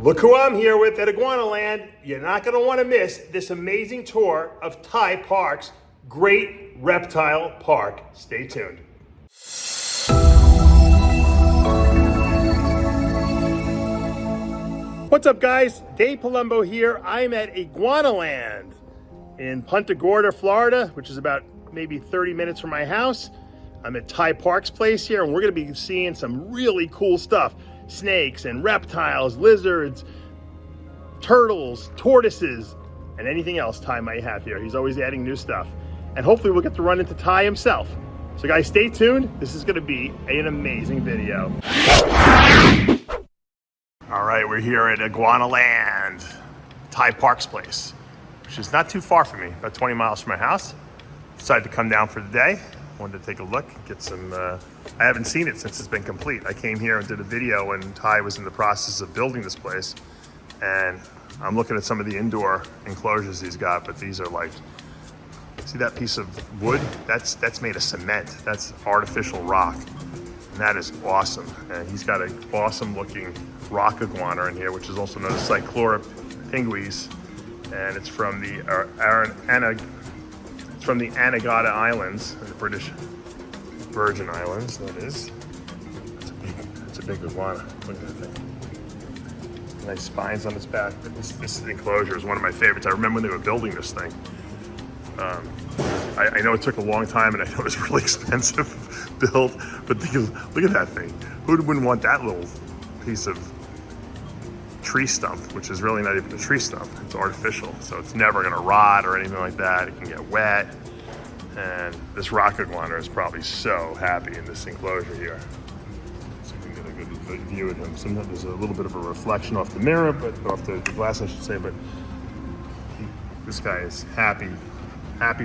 Look who I'm here with at Iguana Land. You're not going to want to miss this amazing tour of Thai Park's great reptile park. Stay tuned. What's up, guys? Dave Palumbo here. I'm at Iguana Land in Punta Gorda, Florida, which is about maybe 30 minutes from my house. I'm at Thai Park's place here, and we're going to be seeing some really cool stuff. Snakes and reptiles, lizards, turtles, tortoises, and anything else Ty might have here. He's always adding new stuff. And hopefully we'll get to run into Ty himself. So guys, stay tuned. This is gonna be an amazing video. All right, we're here at Iguana Land, Thai Park's place, which is not too far from me, about 20 miles from my house. Decided to come down for the day. Wanted to take a look, get some, I haven't seen it since it's been complete. I came here and did a video when Ty was in the process of building this place. And I'm looking at some of the indoor enclosures he's got, but these are like, see that piece of wood? That's made of cement. That's artificial rock. And that is awesome. And he's got an awesome looking rock iguana in here, which is also known as Cyclura pinguis. And it's from the Anegada Islands, the British Virgin Islands, that is. It's a big iguana. Look at that thing. Nice spines on its back. This enclosure is one of my favorites. I remember when they were building this thing. I know it took a long time, and I know it was really expensive built, but look at that thing. Who wouldn't want that little piece of tree stump, which is really not even a tree stump. It's artificial, so it's never gonna rot or anything like that. It can get wet, and this rock iguana is probably so happy in this enclosure here. So we can get a good view of him. Sometimes there's a little bit of a reflection off the mirror, but off the glass, I should say. But this guy is happier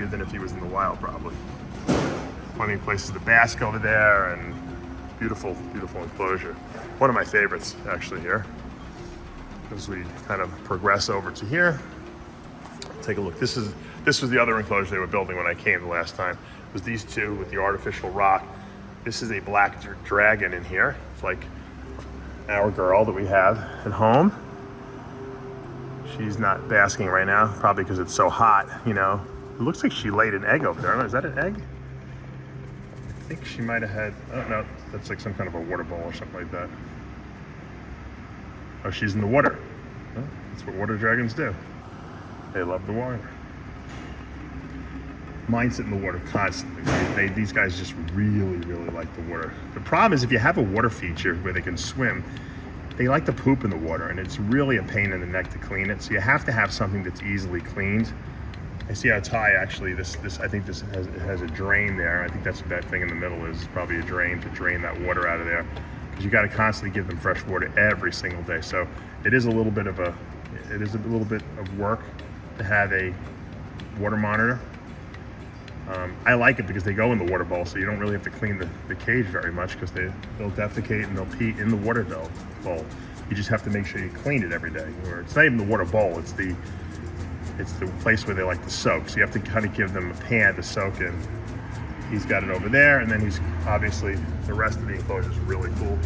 than if he was in the wild, probably. Plenty of places to bask over there, and beautiful, beautiful enclosure. One of my favorites, actually, here. As we kind of progress over to here, take a look. This was the other enclosure they were building when I came the last time. It was these two with the artificial rock. This is a black dragon in here. It's like our girl that we have at home. She's not basking right now, probably because it's so hot, you know. It looks like she laid an egg over there. I don't know, is that an egg? I think she might have had, I don't know, that's like some kind of a water bowl or something like that. Oh, she's in the water. Huh? That's what water dragons do. They love the water. Mine sit in the water constantly. These guys just really, really like the water. The problem is if you have a water feature where they can swim, they like to poop in the water, and it's really a pain in the neck to clean it. So you have to have something that's easily cleaned. I see how Thai actually, I think this has a drain there. I think that's what that thing in the middle is probably a drain to drain that water out of there. You got to constantly give them fresh water every single day. So it is a little bit of work to have a water monitor. I like it because they go in the water bowl, so you don't really have to clean the cage very much, because they'll defecate and they'll pee in the water bowl. You just have to make sure you clean it every day. Or it's not even the water bowl, it's the place where they like to soak. So you have to kind of give them a pan to soak in. He's got it over there, and then he's obviously, the rest of the enclosure is really cool.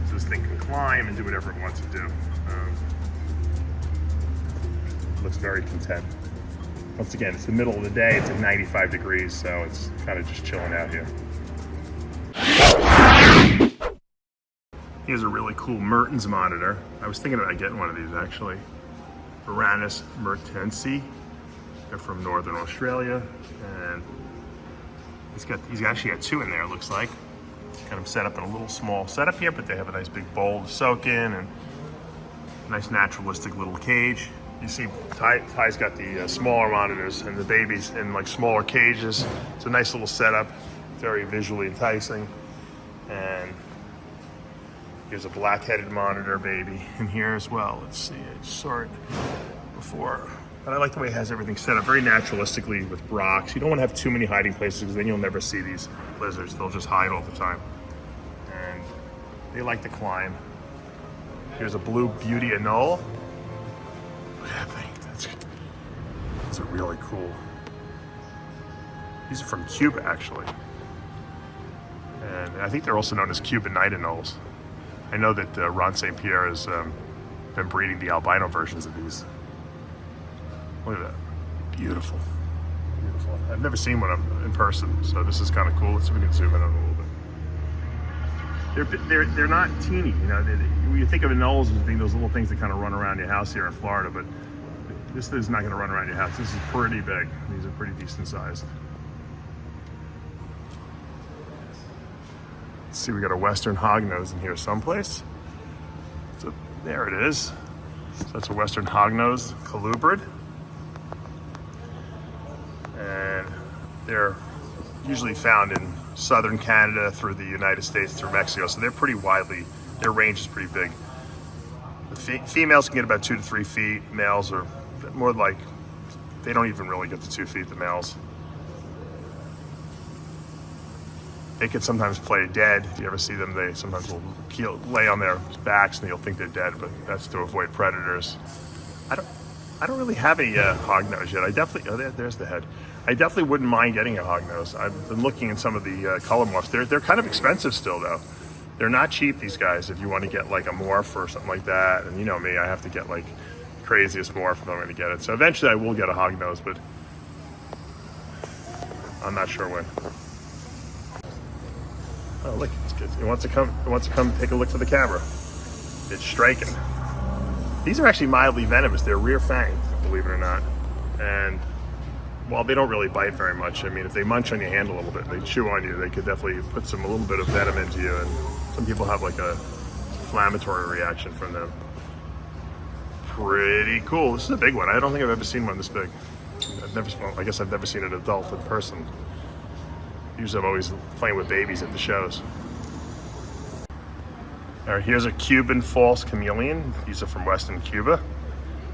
So this thing can climb and do whatever it wants to do. Looks very content. Once again, it's the middle of the day, it's at 95 degrees, so it's kind of just chilling out here. Here's a really cool Mertens monitor. I was thinking about getting one of these, actually. Varanus mertensi. They're from Northern Australia, and he's actually got two in there, it looks like. Kind of set up in a little small setup here, but they have a nice big bowl to soak in, and a nice naturalistic little cage. You see Ty's got the smaller monitors and the babies in like smaller cages. It's a nice little setup, very visually enticing. And here's a black-headed monitor baby in here as well. Let's see, I just saw it before. But I like the way it has everything set up very naturalistically with rocks. You don't want to have too many hiding places, because then you'll never see these lizards. They'll just hide all the time. And they like to climb. Here's a blue beauty anole. Look at that thing. That's a really cool. These are from Cuba, actually. And I think they're also known as Cuban night anoles. I know that Ron St. Pierre has been breeding the albino versions of these. Look at that. Beautiful. Beautiful. I've never seen one in person, so this is kind of cool. Let's see if we can zoom in on it a little bit. They're not teeny, you know. When you think of anoles as being those little things that kind of run around your house here in Florida, but this is not going to run around your house. This is pretty big. These are pretty decent sized. Let's see, we got a Western hognose in here someplace. So there it is. So that's a Western hognose colubrid. And they're usually found in southern Canada through the United States through Mexico. So they're pretty widely, their range is pretty big. The females can get about 2 to 3 feet. Males are more like, they don't even really get to 2 feet, the males. They can sometimes play dead. If you ever see them, they sometimes will lay on their backs and you'll think they're dead, but that's to avoid predators. I don't really have a hognose yet. I definitely, there's the head. I definitely wouldn't mind getting a hognose. I've been looking at some of the color morphs. They're kind of expensive still though. They're not cheap, these guys, if you want to get like a morph or something like that. And you know me, I have to get like the craziest morph if I'm going to get it. So eventually I will get a hognose, but I'm not sure when. Oh look, it's good. It wants to come take a look for the camera. It's striking. These are actually mildly venomous. They're rear fanged, believe it or not. And while they don't really bite very much, I mean, if they munch on your hand a little bit, they chew on you, they could definitely put a little bit of venom into you. And some people have like a inflammatory reaction from them. Pretty cool. This is a big one. I don't think I've ever seen one this big. I guess I've never seen an adult in person. Usually I'm always playing with babies at the shows. All right, here's a Cuban false chameleon. These are from Western Cuba.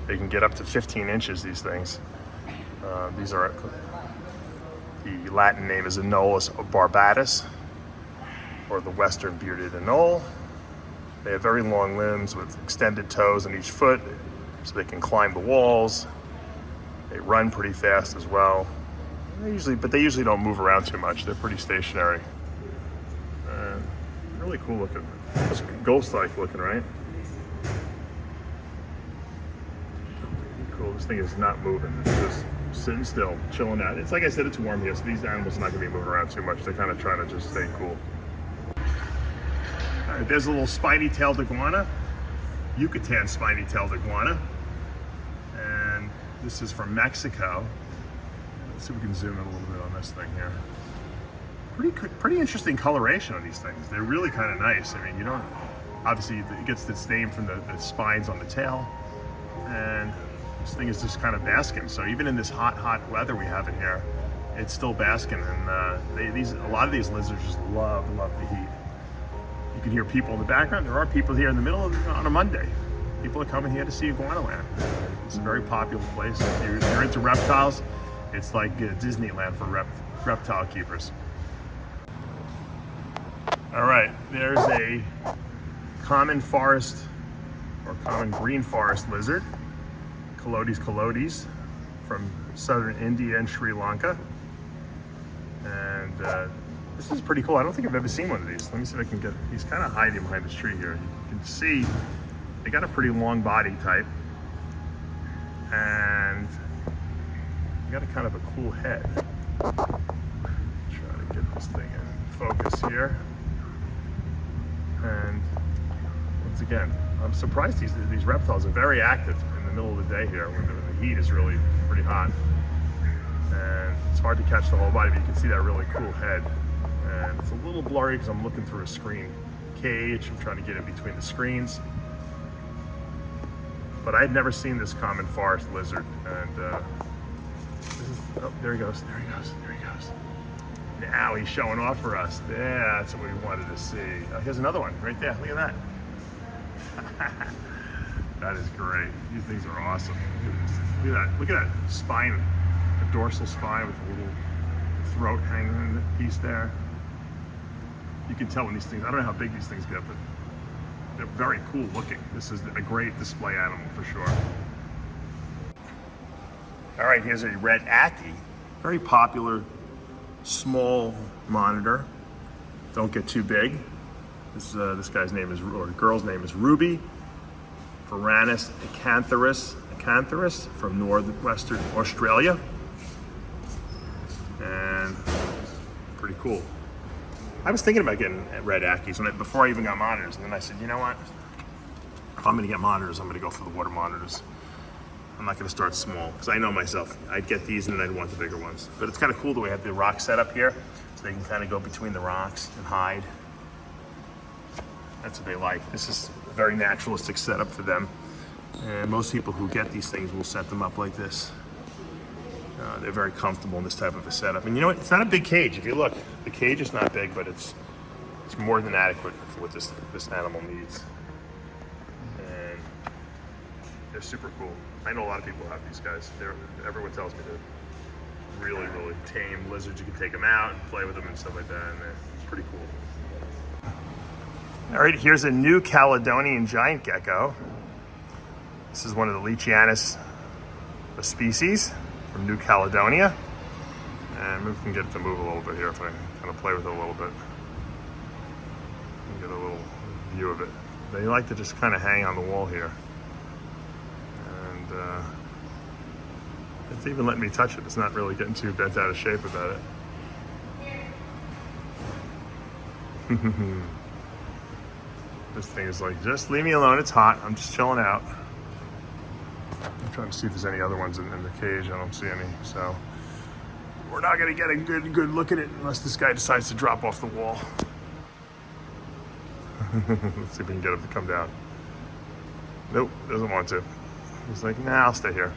They can get up to 15 inches, these things. These are, the Latin name is Anolis barbatus, or the Western bearded anole. They have very long limbs with extended toes on each foot, so they can climb the walls. They run pretty fast as well. They usually don't move around too much. They're pretty stationary. Really cool looking. It's ghost-like looking, right? Cool. This thing is not moving. It's just sitting still, chilling out. It's like I said, it's warm here, so these animals are not going to be moving around too much. They're kind of trying to just stay cool. All right, there's a little spiny-tailed iguana, Yucatan spiny-tailed iguana, and this is from Mexico. Let's see if we can zoom in a little bit on this thing here. Pretty interesting coloration on these things. They're really kind of nice. I mean, you don't, obviously it gets its name from the spines on the tail, and this thing is just kind of basking. So even in this hot weather we have in here, it's still basking. And a lot of these lizards just love the heat. You can hear people in the background. There are people here in the middle of on a Monday. People are coming here to see Iguanaland. It's a very popular place. If you're into reptiles, it's like Disneyland for reptile keepers. All right, there's a common forest or common green forest lizard, Caledonia, from southern India and Sri Lanka. And this is pretty cool. I don't think I've ever seen one of these. Let me see if I can get, he's kind of hiding behind this tree here. You can see they got a pretty long body type. And they got a kind of a cool head. Try to get this thing in focus here. And once again, I'm surprised these reptiles are very active in the middle of the day here when the heat is really pretty hot. And it's hard to catch the whole body, but you can see that really cool head. And it's a little blurry because I'm looking through a screen cage. I'm trying to get in between the screens. But I had never seen this common forest lizard. And oh, there he goes, there he goes, there he goes. Now he's showing off for us. Yeah, that's what we wanted to see. Here's another one right there. Look at that. That is great. These things are awesome. Look at that. Look at that spine, the dorsal spine with a little throat hanging in the piece there. You can tell when these things, I don't know how big these things get, but they're very cool looking. This is a great display animal for sure. All right, here's a red Ackee. Very popular small monitor. Don't get too big. This guy's name is, or girl's name is Ruby. Varanus acantharus from northwestern Australia. And pretty cool. I was thinking about getting red Ackees before I even got monitors, and then I said, you know what? If I'm gonna get monitors, I'm gonna go for the water monitors. I'm not gonna start small, because I know myself. I'd get these and then I'd want the bigger ones. But it's kind of cool the way I have the rock set up here, so they can kind of go between the rocks and hide. That's what they like. This is a very naturalistic setup for them. And most people who get these things will set them up like this. They're very comfortable in this type of a setup. And you know what? It's not a big cage. If you look, the cage is not big, but it's more than adequate for what this animal needs. And they're super cool. I know a lot of people have these guys. Everyone tells me they're really, really tame lizards. You can take them out and play with them and stuff like that, and it's pretty cool. All right, here's a new Caledonian giant gecko. This is one of the Leachianus species from New Caledonia. And we can get it to move a little bit here if I kind of play with it a little bit. Get a little view of it. They like to just kind of hang on the wall here. And it's even letting me touch it. It's not really getting too bent out of shape about it. This thing is like, just leave me alone, it's hot, I'm just chilling out. I'm trying to see if there's any other ones in the cage. I don't see any, so we're not gonna get a good look at it unless this guy decides to drop off the wall. Let's see if we can get him to come down. Nope, doesn't want to. He's like, nah, I'll stay here.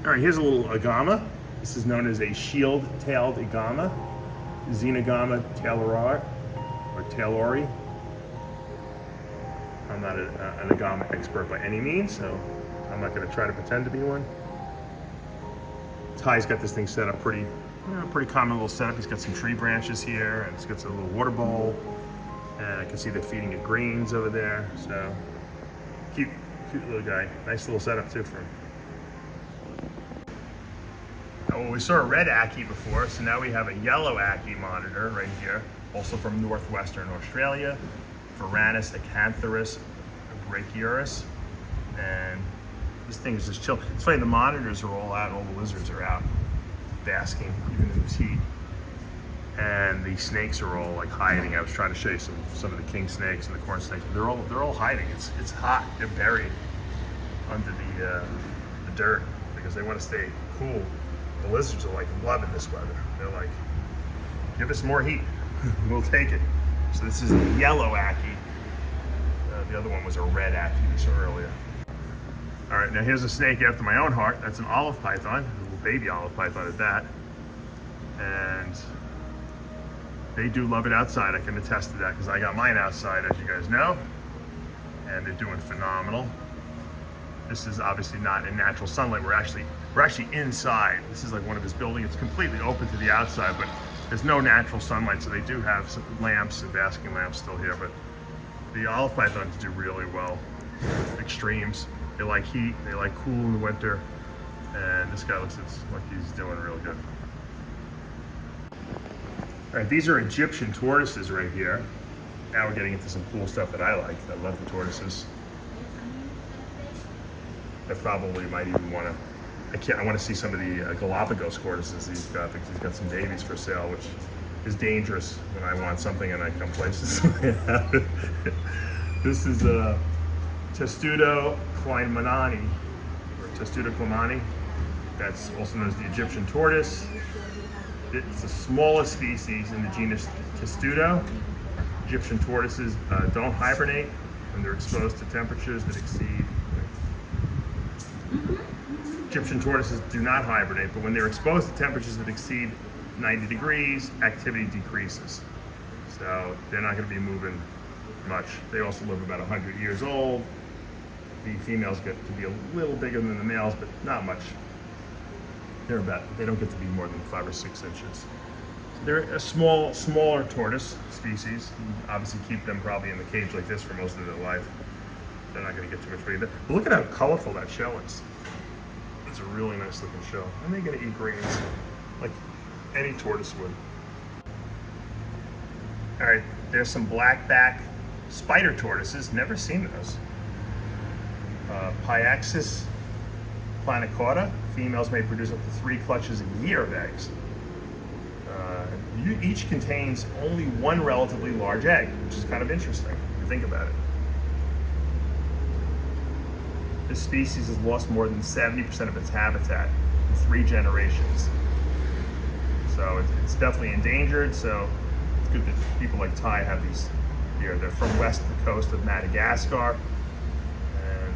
All right, here's a little Igama. This is known as a shield-tailed Igama, Xenogama taylori, or taylori. I'm not an Igama expert by any means, so I'm not going to try to pretend to be one. Ty's got this thing set up pretty common little setup. He's got some tree branches here, and it's got a little water bowl, and I can see they're feeding it greens over there. So cute little guy. Nice little setup too for him. Now, well, we saw a red Ackee before, so now we have a yellow Ackee monitor right here, also from northwestern Australia. Varanus acantharus brachyurus, and this thing is just chill. It's funny, the monitors are all out, all the lizards are out basking, even in this heat, and the snakes are all like hiding. I was trying to show you some of the king snakes and the corn snakes, but they're all hiding. It's hot. They're buried under the dirt because they want to stay cool. The lizards are like loving this weather. They're like, give us more heat, we'll take it. So this is a yellow Ackee. The other one was a red Ackee we saw earlier. All right, now here's a snake after my own heart. That's an olive python, a little baby olive python at that. And they do love it outside. I can attest to that because I got mine outside, as you guys know. And they're doing phenomenal. This is obviously not in natural sunlight. We're actually inside. This is like one of his buildings. It's completely open to the outside, but there's no natural sunlight, so they do have some lamps and basking lamps still here, but the olive pythons do really well with extremes. They like heat, they like cool in the winter, and this guy looks like he's doing real good. All right, these are Egyptian tortoises right here. Now we're getting into some cool stuff that I like. I love the tortoises. I probably might even want to, I want to see some of the Galapagos tortoises he's got. I think he's got some babies for sale, which is dangerous when I want something and I come places. This is a Testudo kleinmanni, or Testudo kleinmanni. That's also known as the Egyptian tortoise. It's the smallest species in the genus Testudo. Egyptian tortoises don't hibernate when they're exposed to temperatures that exceed. Egyptian tortoises do not hibernate, but when they're exposed to temperatures that exceed 90 degrees, activity decreases. So they're not going to be moving much. They also live about 100 years old. The females get to be a little bigger than the males, but not much. They don't get to be more than 5 or 6 inches. They're a smaller tortoise species. You obviously keep them probably in the cage like this for most of their life. They're not going to get too much breeding. But look at how colorful that shell is. It's a really nice looking shell. And they're going to eat greens like any tortoise would. All right, there's some blackback spider tortoises. Never seen those. Pyaxis planicauda. Females may produce up to 3 clutches a year of eggs. Each contains only one relatively large egg, which is kind of interesting if you think about it. This species has lost more than 70% of its habitat in 3 generations. So it's definitely endangered, so it's good that people like Ty have these here. They're from west of the coast of Madagascar, and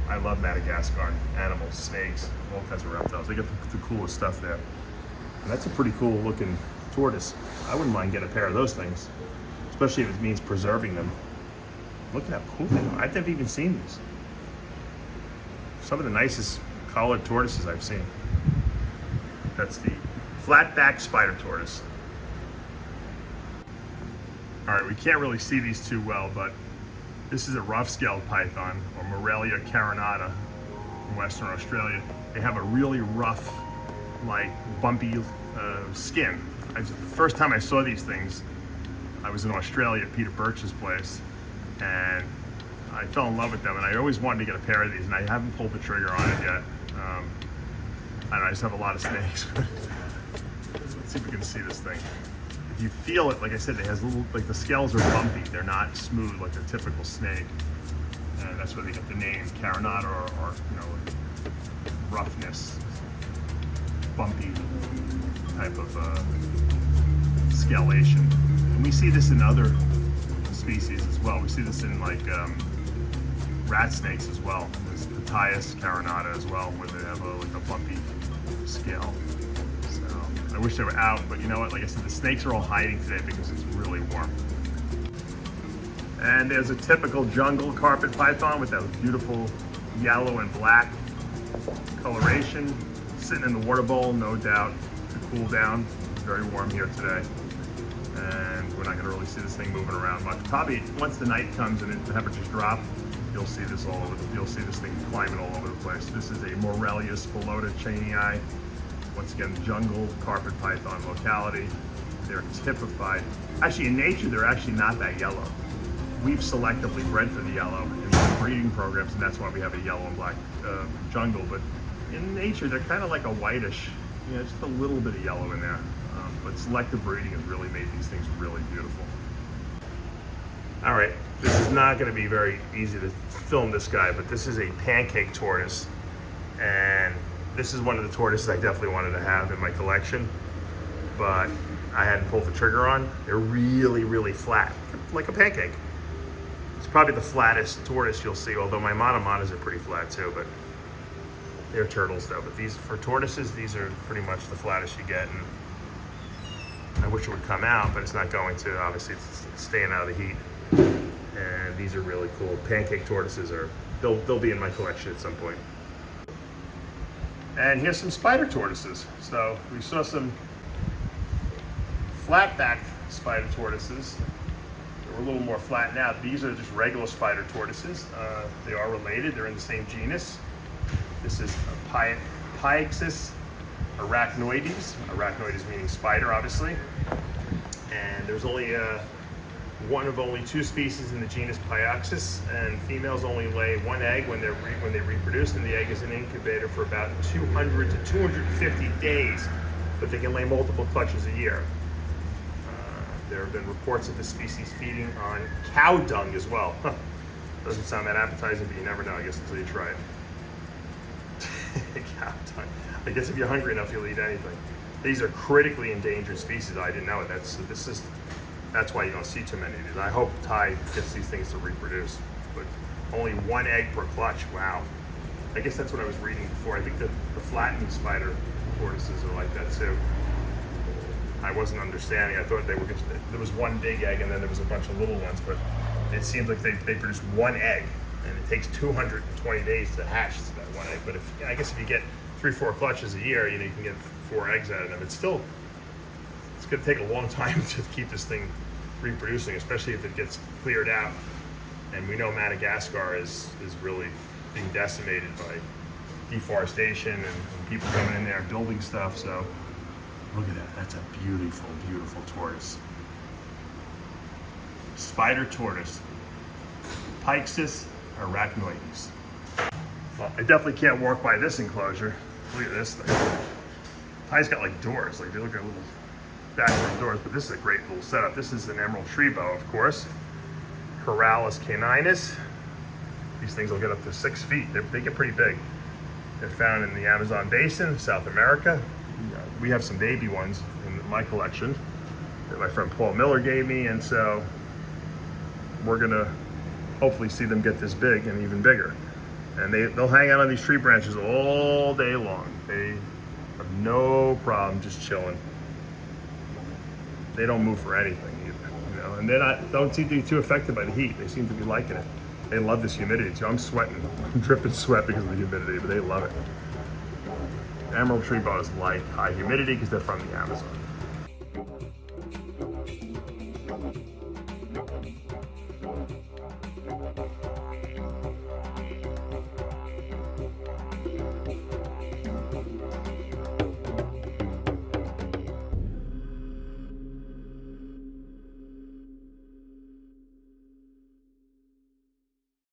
I love Madagascar animals, snakes, all kinds of reptiles. They get the coolest stuff there. And that's a pretty cool looking tortoise. I wouldn't mind getting a pair of those things, especially if it means preserving them. Look at how cool they are. I've never even seen these. Some of the nicest collared tortoises I've seen. That's the flatback spider tortoise. All right, we can't really see these too well, but this is a rough-scaled python, or Morelia carinata in Western Australia. They have a really rough, like bumpy skin. The first time I saw these things, I was in Australia at Peter Birch's place, and I fell in love with them, and I always wanted to get a pair of these, and I haven't pulled the trigger on it yet. I don't know, I just have a lot of snakes. Let's see if we can see this thing. If you feel it, like I said, it has little, like the scales are bumpy. They're not smooth like a typical snake. And that's where they get the name carinata, or you know, roughness, bumpy type of scalation. And we see this in other species as well. We see this in like rat snakes as well. There's the Tortoise carinata as well, where they have like a bumpy scale. So I wish they were out, but you know what? Like I said, the snakes are all hiding today because it's really warm. And there's a typical jungle carpet python with that beautiful yellow and black coloration, sitting in the water bowl, no doubt, to cool down. It's very warm here today, and we're not going to really see this thing moving around much. Probably once the night comes and the temperatures drop, you'll see this all over. You'll see this thing climbing all over the place. This is a Morelia spilota chenii. Once again, jungle carpet python locality. They're typified. Actually, in nature, they're actually not that yellow. We've selectively bred for the yellow in the breeding programs, and that's why we have a yellow and black jungle. But in nature, they're kind of like a whitish, you know, just a little bit of yellow in there. But selective breeding has really made these things really beautiful. All right, this is not going to be very easy to film this guy, but this is a pancake tortoise, and this is one of the tortoises I definitely wanted to have in my collection, but I hadn't pulled the trigger on. They're really, really flat, like a pancake. It's probably the flattest tortoise you'll see, although my monomonas are pretty flat too, but they're turtles though. But these, for tortoises, these are pretty much the flattest you get, and I wish it would come out, but it's not going to. Obviously, it's staying out of the heat. And these are really cool. Pancake tortoises are, they'll be in my collection at some point. And here's some spider tortoises. So we saw some flat-backed spider tortoises. They're a little more flattened out. These are just regular spider tortoises. They are related. They're in the same genus. This is Pyaxis arachnoides. Arachnoides meaning spider, obviously. And there's only one of only 2 species in the genus Pyaxis, and females only lay 1 egg when they reproduce, and the egg is in incubator for about 200 to 250 days, but they can lay multiple clutches a year. There have been reports of the species feeding on cow dung as well. Doesn't sound that appetizing, but you never know, I guess, until you try it. Cow dung. I guess if you're hungry enough, you'll eat anything. These are critically endangered species. I didn't know it. That's why you don't see too many of these. I hope Ty gets these things to reproduce, but only 1 egg per clutch. Wow. I guess that's what I was reading before. I think the flattened spider tortoises are like that too. I wasn't understanding. I thought there was 1 big egg and then there was a bunch of little ones, but it seems like they produce 1 egg, and it takes 220 days to hatch that 1 egg. But I guess if you get 3-4 clutches a year, you can get 4 eggs out of them. It's going to take a long time to keep this thing reproducing, especially if it gets cleared out. And we know Madagascar is really being decimated by deforestation and people coming in there and building stuff. So look at that. That's a beautiful, beautiful tortoise. Spider tortoise, Pyaxis arachnoides. Well, I definitely can't walk by this enclosure. Look at this thing. Ty's got like doors, like they look at little backroom doors, but this is a great little setup. This is an emerald tree boa, of course. Corallus caninus. These things will get up to 6 feet. They get pretty big. They're found in the Amazon basin, South America. We have some baby ones in my collection that my friend Paul Miller gave me, and so we're gonna hopefully see them get this big and even bigger. And they'll hang out on these tree branches all day long. They have no problem just chilling. They don't move for anything either, you know. And don't seem to be too affected by the heat. They seem to be liking it. They love this humidity too. I'm sweating, I'm dripping sweat because of the humidity, but they love it. Emerald tree boas like high humidity because they're from the Amazon.